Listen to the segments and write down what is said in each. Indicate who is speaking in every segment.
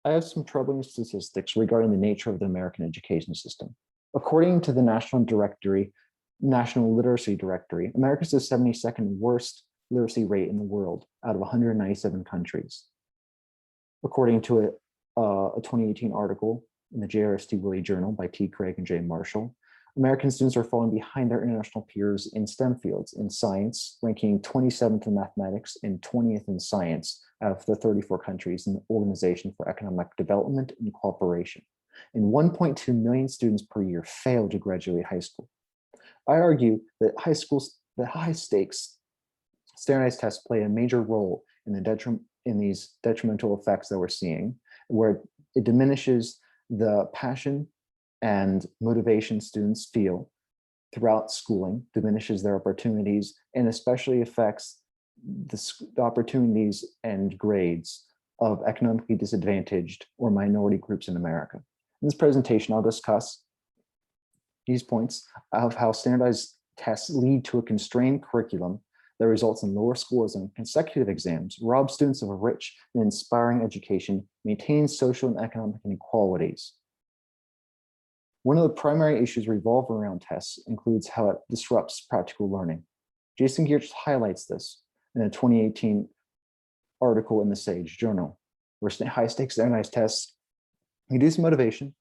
Speaker 1: I have some troubling statistics regarding the nature of the American education system. According to the National Literacy Directory, America's the 72nd worst literacy rate in the world out of 197 countries. According to a 2018 article in the JRST Willie Journal by T. Craig and J. Marshall, American students are falling behind their international peers in STEM fields, in science, ranking 27th in mathematics and 20th in science out of the 34 countries in the Organization for Economic Development and Cooperation. And 1.2 million students per year fail to graduate high school. I argue that high stakes standardized tests play a major role in these detrimental effects that we're seeing, where it diminishes the passion and motivation students feel throughout schooling, diminishes their opportunities, and especially affects the opportunities and grades of economically disadvantaged or minority groups in America. In this presentation, I'll discuss these points of how standardized tests lead to a constrained curriculum that results in lower scores on consecutive exams, robs students of a rich and inspiring education, maintains social and economic inequalities. One of the primary issues revolving around tests includes how it disrupts practical learning. Jason Geertz highlights this in a 2018 article in the Sage Journal, where high-stakes standardized tests reduce motivation,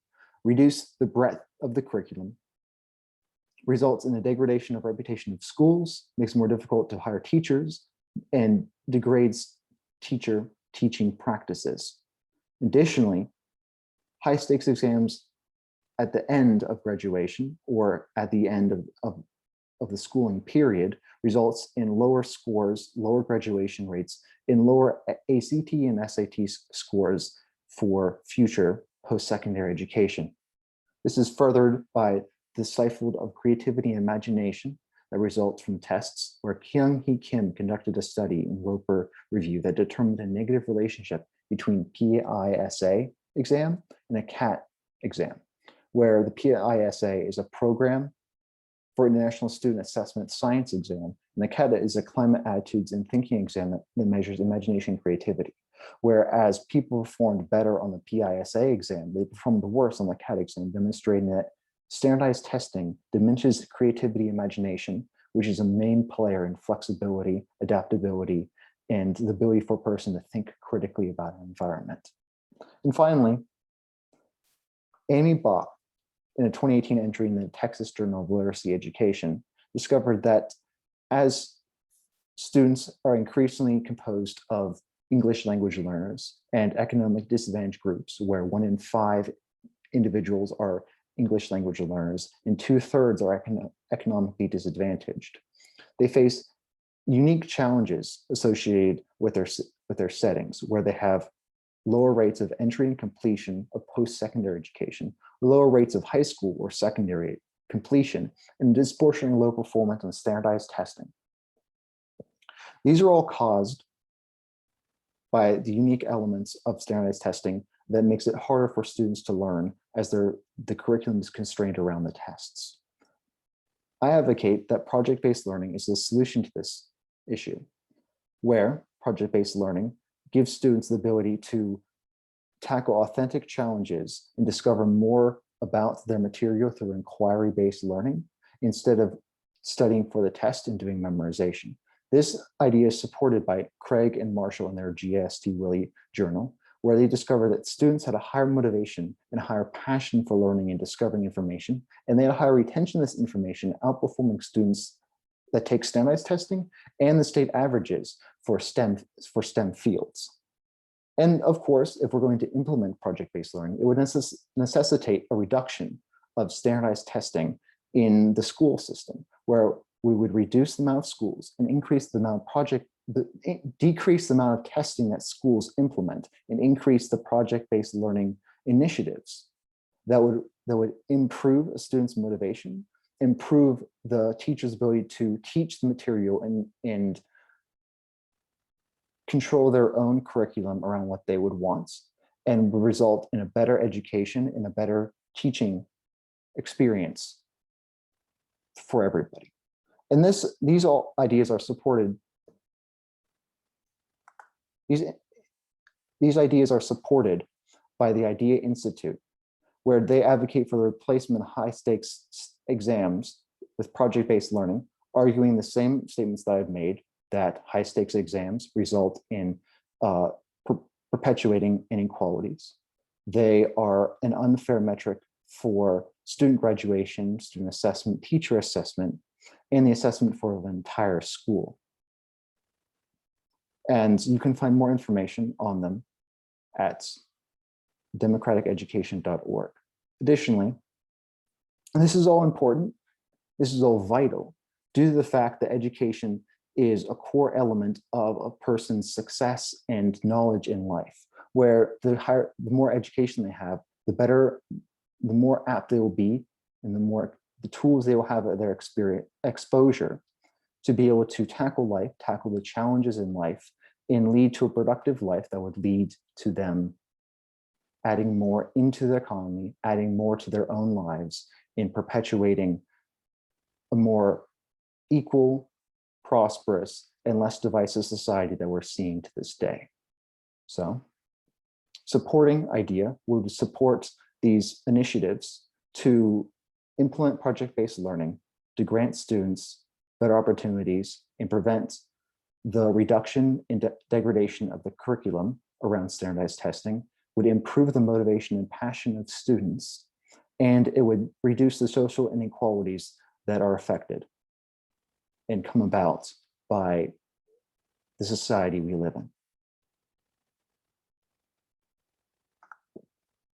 Speaker 1: reduce the breadth of the curriculum, results in the degradation of reputation of schools, makes it more difficult to hire teachers, and degrades teacher teaching practices. Additionally, high-stakes exams at the end of graduation or at the end of the schooling period results in lower scores, lower graduation rates, and lower ACT and SAT scores for future post-secondary education. This is furthered by the stifled of creativity and imagination that results from tests, where Kyung-Hee Kim conducted a study in Roper Review that determined a negative relationship between PISA exam and a CAT exam, where the PISA is a program for International Student Assessment Science exam, and the CAT is a climate attitudes and thinking exam that measures imagination and creativity. Whereas people performed better on the PISA exam, they performed worse on the CAT exam, demonstrating that standardized testing diminishes creativity, imagination, which is a main player in flexibility, adaptability, and the ability for a person to think critically about an environment. And finally, Amy Bach, in a 2018 entry in the Texas Journal of Literacy Education, discovered that as students are increasingly composed of English language learners and economic disadvantaged groups, where 1 in 5 individuals are English language learners and 2/3 are economically disadvantaged, they face unique challenges associated with their settings, where they have lower rates of entry and completion of post-secondary education, lower rates of high school or secondary completion, and disproportionately low performance on standardized testing. These are all caused by the unique elements of standardized testing that makes it harder for students to learn as the curriculum is constrained around the tests. I advocate that project-based learning is the solution to this issue, where project-based learning gives students the ability to tackle authentic challenges and discover more about their material through inquiry-based learning instead of studying for the test and doing memorization. This idea is supported by Craig and Marshall in their GST Willie Journal, where they discovered that students had a higher motivation and a higher passion for learning and discovering information, and they had a higher retention of this information, outperforming students that take standardized testing and the state averages for STEM fields. And of course, if we're going to implement project-based learning, it would necessitate a reduction of standardized testing in the school system, where we would reduce the amount of schools and increase the amount of decrease the amount of testing that schools implement and increase the project-based learning initiatives that would improve a student's motivation, improve the teacher's ability to teach the material and control their own curriculum around what they would want, and would result in a better education and a better teaching experience for everybody. And these all ideas are supported. These ideas are supported by the IDEA Institute, where they advocate for the replacement of high-stakes exams with project-based learning, arguing the same statements that I've made, that high-stakes exams result in perpetuating inequalities. They are an unfair metric for student graduation, student assessment, teacher assessment, and the assessment for the entire school. And you can find more information on them at democraticeducation.org. Additionally, and this is all important, this is all vital, due to the fact that education is a core element of a person's success and knowledge in life, where the more education they have, the better, the more apt they will be, and the tools they will have at their exposure to be able to tackle life, tackle the challenges in life, and lead to a productive life that would lead to them adding more into the economy, adding more to their own lives, in perpetuating a more equal, prosperous, and less divisive society that we're seeing to this day. So, supporting IDEA would support these initiatives to implement project-based learning, to grant students better opportunities, and prevent the reduction in degradation of the curriculum around standardized testing, would improve the motivation and passion of students, and it would reduce the social inequalities that are affected and come about by the society we live in.